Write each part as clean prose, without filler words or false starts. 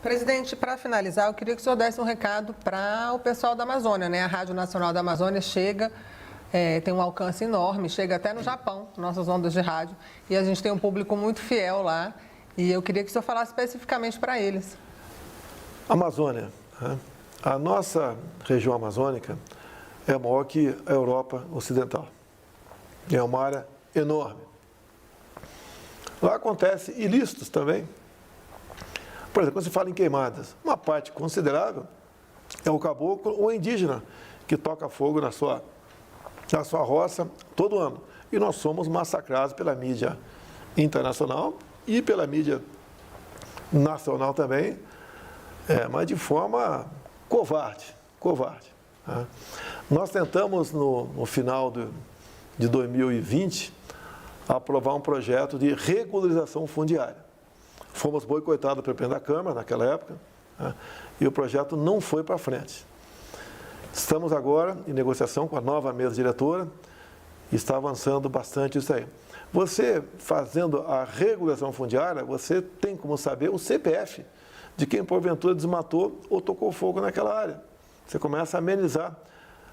Presidente, para finalizar, eu queria que o senhor desse um recado para o pessoal da Amazônia, né? A Rádio Nacional da Amazônia chega, tem um alcance enorme, chega até no Japão, nossas ondas de rádio, e a gente tem um público muito fiel lá, e eu queria que o senhor falasse especificamente para eles. Amazônia, né? A nossa região amazônica é maior que a Europa Ocidental. É uma área enorme. Lá acontece ilícitos também. Por exemplo, quando se fala em queimadas, uma parte considerável é o caboclo ou indígena que toca fogo na sua roça todo ano. E nós somos massacrados pela mídia internacional e pela mídia nacional também, mas de forma covarde. Tá? Nós tentamos, no final de 2020, aprovar um projeto de regularização fundiária. Fomos boicotados pelo presidente da Câmara naquela época, né? E o projeto não foi para frente. Estamos agora em negociação com a nova mesa diretora e está avançando bastante isso aí. Você, fazendo a regulação fundiária, você tem como saber o CPF de quem porventura desmatou ou tocou fogo naquela área. Você começa a amenizar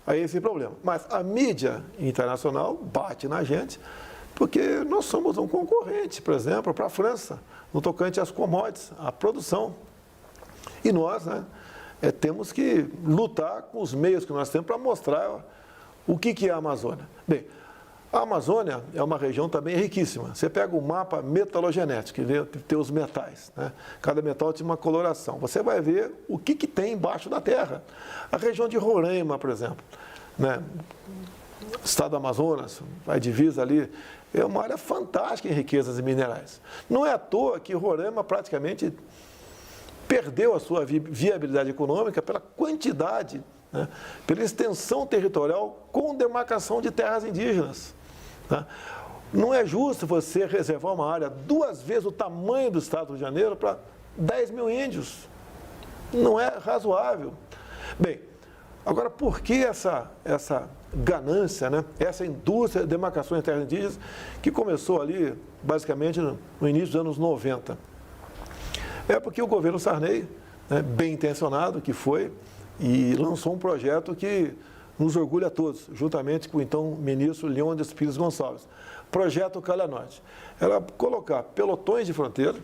aí esse problema. Mas a mídia internacional bate na gente, porque nós somos um concorrente, por exemplo, para a França, no tocante às commodities, à produção. E nós, né, temos que lutar com os meios que nós temos para mostrar o que é a Amazônia. Bem, a Amazônia é uma região também riquíssima. Você pega o mapa metalogenético, que tem os metais, né? Cada metal tem uma coloração. Você vai ver o que tem embaixo da terra. A região de Roraima, por exemplo, né? Estado do Amazonas, a divisa ali, é uma área fantástica em riquezas minerais. Não é à toa que Roraima praticamente perdeu a sua viabilidade econômica pela quantidade, né, pela extensão territorial com demarcação de terras indígenas. Tá? Não é justo você reservar uma área 2 vezes o tamanho do estado do Rio de Janeiro para 10 mil índios. Não é razoável. Bem, agora, por que essa ganância, né? Essa indústria de demarcação de terras indígenas que começou ali, basicamente, no início dos anos 90? É porque o governo Sarney, né, bem intencionado que foi, e lançou um projeto que nos orgulha a todos, juntamente com o então ministro Leônidas Pires Gonçalves. Projeto Calha Norte. Era colocar pelotões de fronteira,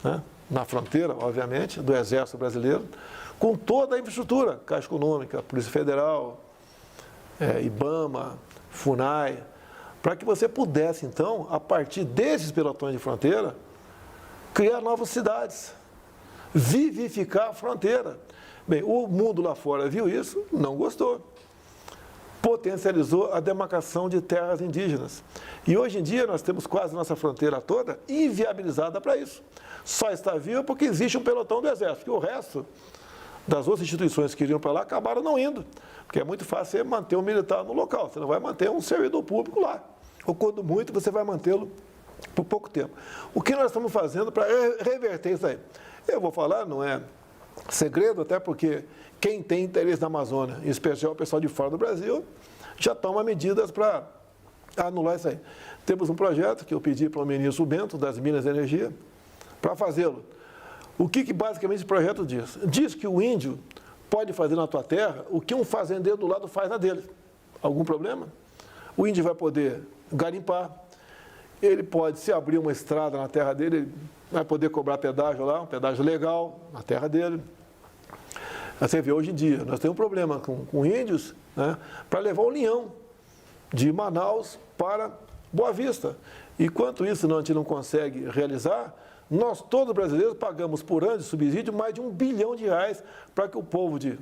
né, na fronteira, obviamente, do Exército Brasileiro, com toda a infraestrutura, Caixa Econômica, Polícia Federal, IBAMA, FUNAI, para que você pudesse, então, a partir desses pelotões de fronteira, criar novas cidades, vivificar a fronteira. Bem, o mundo lá fora viu isso, não gostou. Potencializou a demarcação de terras indígenas. E hoje em dia nós temos quase nossa fronteira toda inviabilizada para isso. Só está viva porque existe um pelotão do Exército, que o resto das outras instituições que iriam para lá acabaram não indo. Porque é muito fácil você manter um militar no local, você não vai manter um servidor público lá. Ou quando muito, você vai mantê-lo por pouco tempo. O que nós estamos fazendo para reverter isso aí? Eu vou falar, não é segredo, até porque quem tem interesse na Amazônia, em especial o pessoal de fora do Brasil, já toma medidas para anular isso aí. Temos um projeto que eu pedi para o ministro Bento, das Minas e Energia, para fazê-lo. O que basicamente esse projeto diz? Diz que o índio pode fazer na tua terra o que um fazendeiro do lado faz na dele. Algum problema? O índio vai poder garimpar, ele pode, se abrir uma estrada na terra dele, ele vai poder cobrar pedágio lá, um pedágio legal na terra dele. Você vê, hoje em dia, nós temos um problema com índios, né, para levar o linhão de Manaus para Boa Vista. Enquanto isso a gente não consegue realizar, nós, todos brasileiros, pagamos por ano de subsídio mais de R$1 bilhão para que o povo de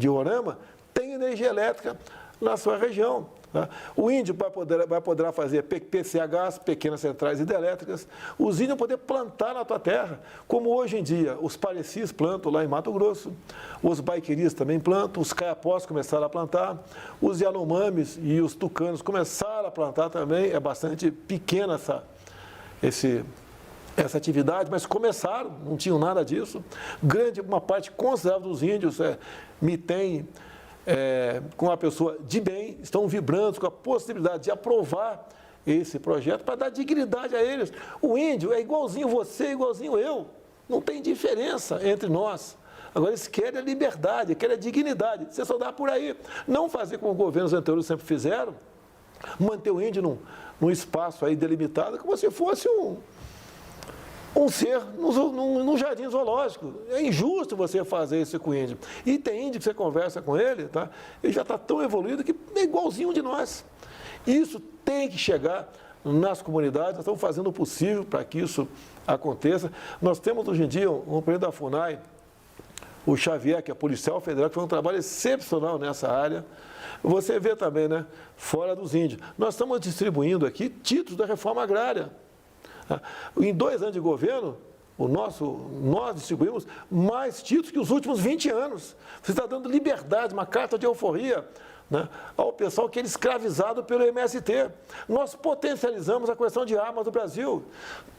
Roraima tenha energia elétrica na sua região. Tá? O índio vai poder fazer PCHs, pequenas centrais hidrelétricas. Os índios vão poder plantar na tua terra, como hoje em dia os parecis plantam lá em Mato Grosso, os baiqueris também plantam, os caiapós começaram a plantar, os yanomamis e os tucanos começaram a plantar também. É bastante pequena essa atividade, mas começaram, não tinham nada disso. Uma parte considerável dos índios me tem com uma pessoa de bem, estão vibrando com a possibilidade de aprovar esse projeto para dar dignidade a eles. O índio é igualzinho você, igualzinho eu. Não tem diferença entre nós. Agora, eles querem a liberdade, querem a dignidade. Você só dá por aí. Não fazer como os governos anteriores sempre fizeram, manter o índio num espaço aí delimitado, como se fosse um ser num jardim zoológico. É injusto você fazer isso com o índio. E tem índio que você conversa com ele, tá? Ele já está tão evoluído que é igualzinho de nós. Isso tem que chegar nas comunidades, nós estamos fazendo o possível para que isso aconteça. Nós temos hoje em dia um presidente da FUNAI, o Xavier, que é policial federal, que faz um trabalho excepcional nessa área. Você vê também, né, fora dos índios. Nós estamos distribuindo aqui títulos da reforma agrária. Em 2 anos de governo, nós distribuímos mais títulos que os últimos 20 anos. Você está dando liberdade, uma carta de euforia, né, ao pessoal que era escravizado pelo MST. Nós potencializamos a questão de armas do Brasil.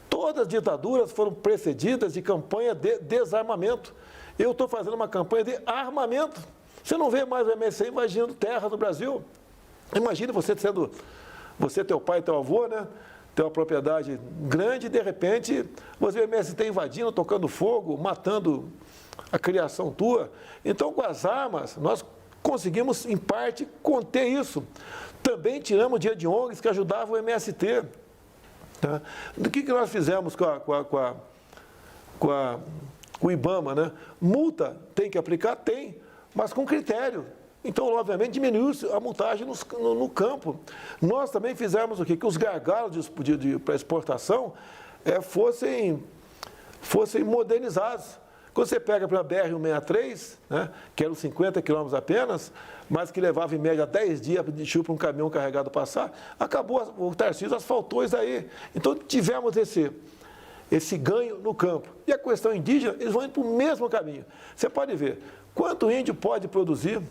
Todas as ditaduras foram precedidas de campanha de desarmamento. Eu estou fazendo uma campanha de armamento. Você não vê mais o MST invadindo terra no Brasil. Imagina você, teu pai, teu avô, né? Tem uma propriedade grande e, de repente, você vê o MST invadindo, tocando fogo, matando a criação tua. Então, com as armas, nós conseguimos, em parte, conter isso. Também tiramos o dia de ONGs que ajudavam o MST. Tá? Do que nós fizemos com o IBAMA, né? Multa tem que aplicar? Tem, mas com critério. Então, obviamente, diminuiu a multagem no campo. Nós também fizemos o quê? Que os gargalos para exportação fossem modernizados. Quando você pega para a BR-163, né, que eram 50 quilômetros apenas, mas que levava em média 10 dias de chuva para um caminhão carregado passar, acabou, o Tarcísio asfaltou isso aí. Então, tivemos esse ganho no campo. E a questão indígena, eles vão indo para o mesmo caminho. Você pode ver, quanto o índio pode produzir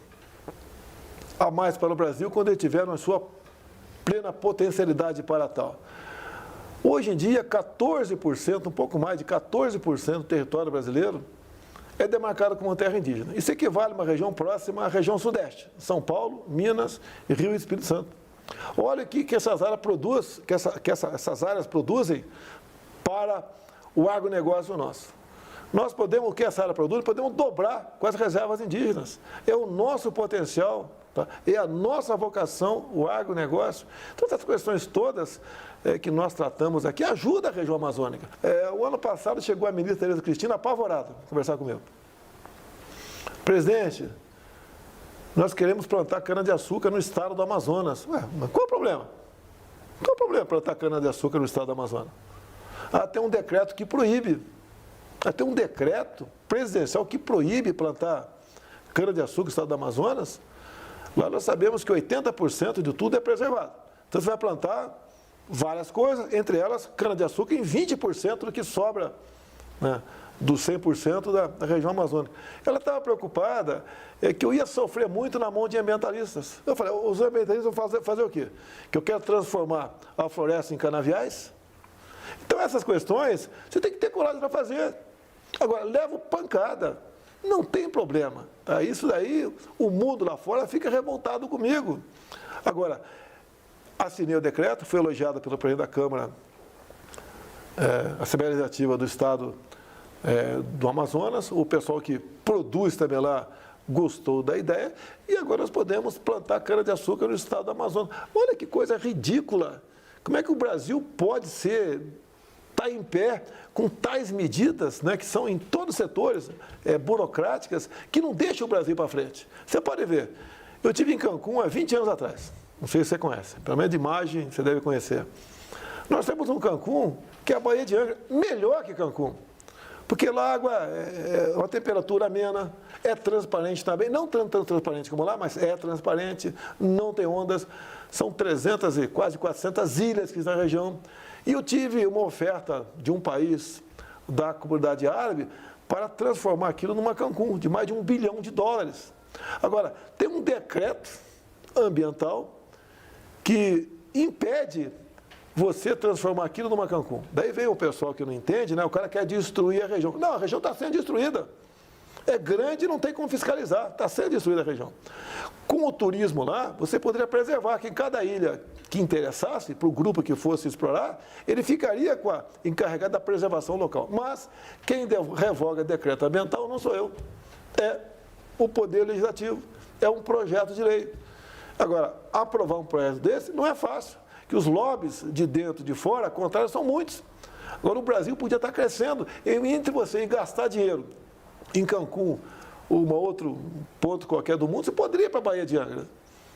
a mais para o Brasil quando ele tiver na sua plena potencialidade para tal. Hoje em dia, 14%, um pouco mais de 14% do território brasileiro é demarcado como terra indígena. Isso equivale a uma região próxima à região sudeste, São Paulo, Minas, Rio e Espírito Santo. Olha aqui que essas áreas produzem para o agronegócio nosso. Nós podemos, o que essa área produz, podemos dobrar com as reservas indígenas. É o nosso potencial, tá? É a nossa vocação, o agronegócio. Então, essas questões todas que nós tratamos aqui ajudam a região amazônica. O ano passado chegou a ministra Tereza Cristina apavorada a conversar comigo. Presidente, nós queremos plantar cana-de-açúcar no estado do Amazonas. Ué, mas qual o problema? Qual o problema plantar cana-de-açúcar no estado do Amazonas? Tem um decreto que proíbe. Tem um decreto presidencial que proíbe plantar cana-de-açúcar no estado do Amazonas. Lá nós sabemos que 80% de tudo é preservado. Então você vai plantar várias coisas, entre elas cana-de-açúcar, em 20% do que sobra, né, dos 100% da região amazônica. Ela estava preocupada que eu ia sofrer muito na mão de ambientalistas. Eu falei, os ambientalistas vão fazer o quê? Que eu quero transformar a floresta em canaviais? Então, essas questões, você tem que ter coragem para fazer. Agora, levo pancada, não tem problema. Tá? Isso daí, o mundo lá fora fica revoltado comigo. Agora, assinei o decreto, foi elogiado pelo presidente da Câmara, Assembleia Legislativa do Estado do Amazonas, o pessoal que produz também lá gostou da ideia, e agora nós podemos plantar cana-de-açúcar no estado do Amazonas. Olha que coisa ridícula! Como é que o Brasil pode estar em pé com tais medidas, né, que são em todos os setores burocráticas, que não deixam o Brasil para frente? Você pode ver, eu estive em Cancún há 20 anos atrás, não sei se você conhece, pelo menos de imagem você deve conhecer. Nós temos um Cancún, que é a Baía de Angra, melhor que Cancún, porque lá a água é uma temperatura amena, é transparente também, não tão transparente como lá, mas é transparente, não tem ondas, são 300 e quase 400 ilhas que estão na região. E eu tive uma oferta de um país da comunidade árabe para transformar aquilo numa Cancún, de mais de $1 bilhão. Agora, tem um decreto ambiental que impede você transformar aquilo numa Cancún. Daí vem o pessoal que não entende, né? O cara quer destruir a região. Não, a região está sendo destruída. é grande e não tem como fiscalizar, está sendo destruída a região. Com o turismo lá, você poderia preservar que em cada ilha que interessasse, para o grupo que fosse explorar, ele ficaria encarregado da preservação local. Mas quem revoga decreto ambiental não sou eu, é o Poder Legislativo, é um projeto de lei. Agora, aprovar um projeto desse não é fácil, que os lobbies de dentro e de fora, ao contrário, são muitos. Agora, o Brasil podia estar crescendo, entre você e gastar dinheiro em Cancún, outro ponto qualquer do mundo, você poderia ir para a Baía de Angra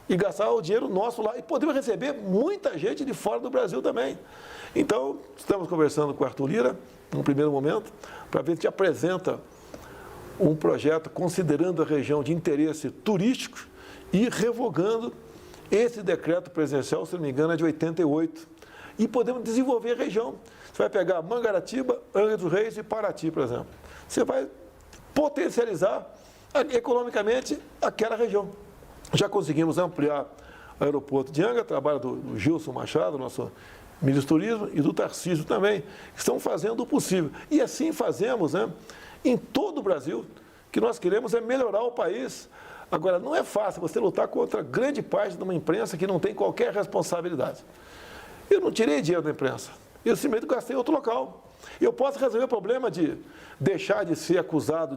e gastar o dinheiro nosso lá. E poderia receber muita gente de fora do Brasil também. Então, estamos conversando com o Arthur Lira, num primeiro momento, para ver se a gente apresenta um projeto considerando a região de interesse turístico e revogando esse decreto presidencial, se não me engano, é de 88. E podemos desenvolver a região. Você vai pegar Mangaratiba, Angra dos Reis e Paraty, por exemplo. Você vai potencializar economicamente aquela região. Já conseguimos ampliar o aeroporto de Angra, trabalho do Gilson Machado, nosso ministro do Turismo, e do Tarcísio também, que estão fazendo o possível. E assim fazemos, né, em todo o Brasil, que nós queremos é melhorar o país. Agora, não é fácil você lutar contra grande parte de uma imprensa que não tem qualquer responsabilidade. Eu não tirei dinheiro da imprensa, eu simplesmente gastei em outro local. Eu posso resolver o problema de deixar de ser acusado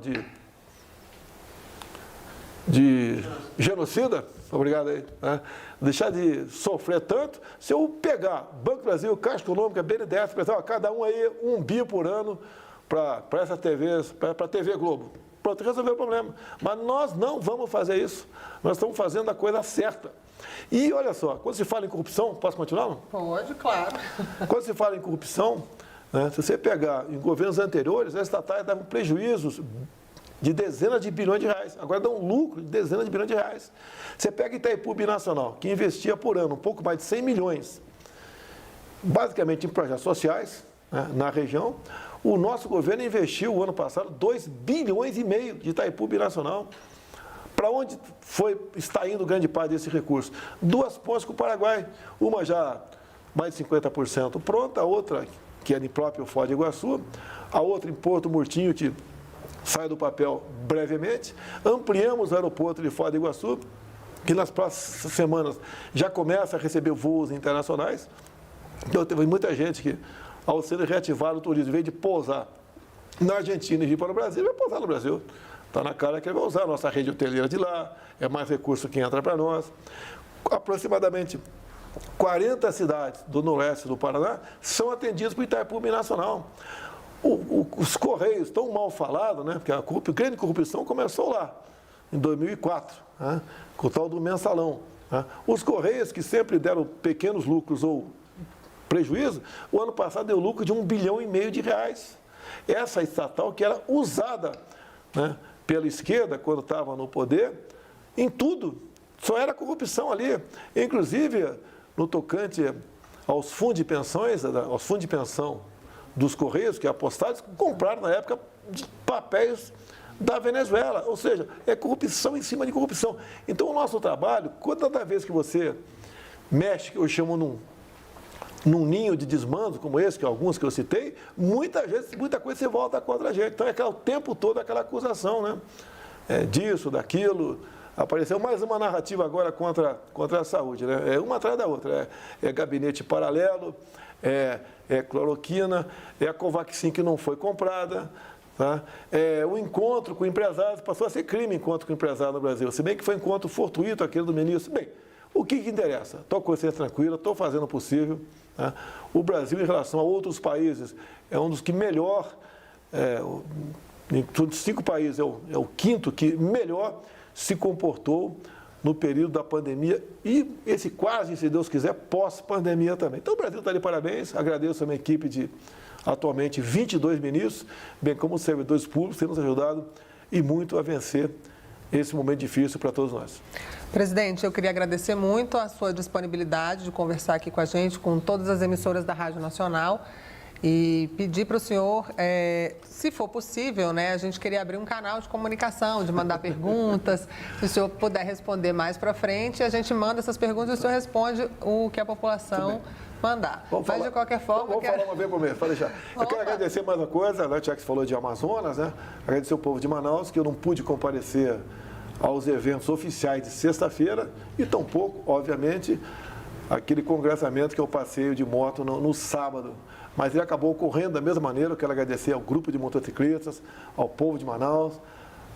de genocida, obrigado aí, né? Deixar de sofrer tanto, se eu pegar Banco do Brasil, Caixa Econômica, BNDES, pessoal, cada um aí R$1 bi por ano para essa TV, para a TV Globo. Pronto, resolveu o problema. Mas nós não vamos fazer isso. Nós estamos fazendo a coisa certa. E olha só, quando se fala em corrupção, posso continuar? Não? Pode, claro. Quando se fala em corrupção, né, se você pegar em governos anteriores, as estatais davam prejuízos de dezenas de bilhões de reais. Agora dão lucro de dezenas de bilhões de reais. Você pega Itaipu Binacional, que investia por ano um pouco mais de 100 milhões, basicamente em projetos sociais, né, na região. O nosso governo investiu, o ano passado, 2,5 bilhões de Itaipu Binacional. Para onde está indo grande parte desse recurso? 2 pontes com o Paraguai. Uma já mais de 50% pronta, a outra, que é no próprio Foz do Iguaçu, a outra em Porto Murtinho, que sai do papel brevemente. Ampliamos o aeroporto de Foz do Iguaçu, que nas próximas semanas já começa a receber voos internacionais. Então, teve muita gente que, ao ser reativado o turismo, em vez de pousar na Argentina e vir para o Brasil, vai pousar no Brasil. Está na cara que ele vai usar a nossa rede hoteleira de lá, é mais recurso que entra para nós. Aproximadamente 40 cidades do noroeste do Paraná são atendidas por Itaipu Binacional. Os Correios, tão mal falado, né? Porque a grande corrupção começou lá, em 2004, né? Com o tal do mensalão. Né? Os Correios, que sempre deram pequenos lucros ou prejuízo, o ano passado deu lucro de R$1,5 bilhão de reais. Essa estatal que era usada, né, pela esquerda, quando estava no poder, em tudo. Só era corrupção ali. Inclusive, no tocante aos fundos de pensões, aos fundos de pensão dos Correios, que apostados, compraram na época papéis da Venezuela. Ou seja, é corrupção em cima de corrupção. Então, o nosso trabalho, toda vez que você mexe, que eu chamo num ninho de desmando como esse, que alguns que eu citei, muita coisa se volta contra a gente. Então, é o tempo todo aquela acusação, né? Disso, daquilo. Apareceu mais uma narrativa agora contra a saúde, né? É uma atrás da outra. É gabinete paralelo, é cloroquina, é a Covaxin que não foi comprada. Tá? O encontro com empresários passou a ser crime, encontro com empresário no Brasil. Se bem que foi um encontro fortuito aquele do ministro. Bem, o que interessa? Estou com consciência tranquila, estou fazendo o possível. Tá? O Brasil, em relação a outros países, é um dos que melhor, dos 5 países, é o 5º que melhor se comportou no período da pandemia e esse quase, se Deus quiser, pós-pandemia também. Então, o Brasil está de parabéns, agradeço a minha equipe de, atualmente, 22 ministros, bem como os servidores públicos, têm nos ajudado e muito a vencer esse momento difícil para todos nós. Presidente, eu queria agradecer muito a sua disponibilidade de conversar aqui com a gente, com todas as emissoras da Rádio Nacional, e pedir para o senhor, se for possível, né, a gente queria abrir um canal de comunicação, de mandar perguntas, se o senhor puder responder mais para frente, a gente manda essas perguntas e o senhor responde o que a população mandar. Vamos Mas, falar, de qualquer forma... Vamos falar uma vez por mês, pode deixar. Eu quero agradecer mais uma coisa, né, já que você falou de Amazonas, né? Agradecer ao povo de Manaus, que eu não pude comparecer aos eventos oficiais de sexta-feira e tampouco, obviamente, aquele congressamento que eu passeio de moto no sábado. Mas ele acabou ocorrendo da mesma maneira. Eu quero agradecer ao grupo de motociclistas, ao povo de Manaus,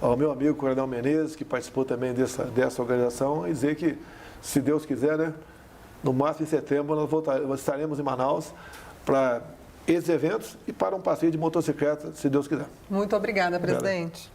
ao meu amigo Coronel Menezes, que participou também dessa organização, e dizer que, se Deus quiser, né, no máximo em setembro nós estaremos em Manaus para esses eventos e para um passeio de motocicleta, se Deus quiser. Muito obrigada, presidente.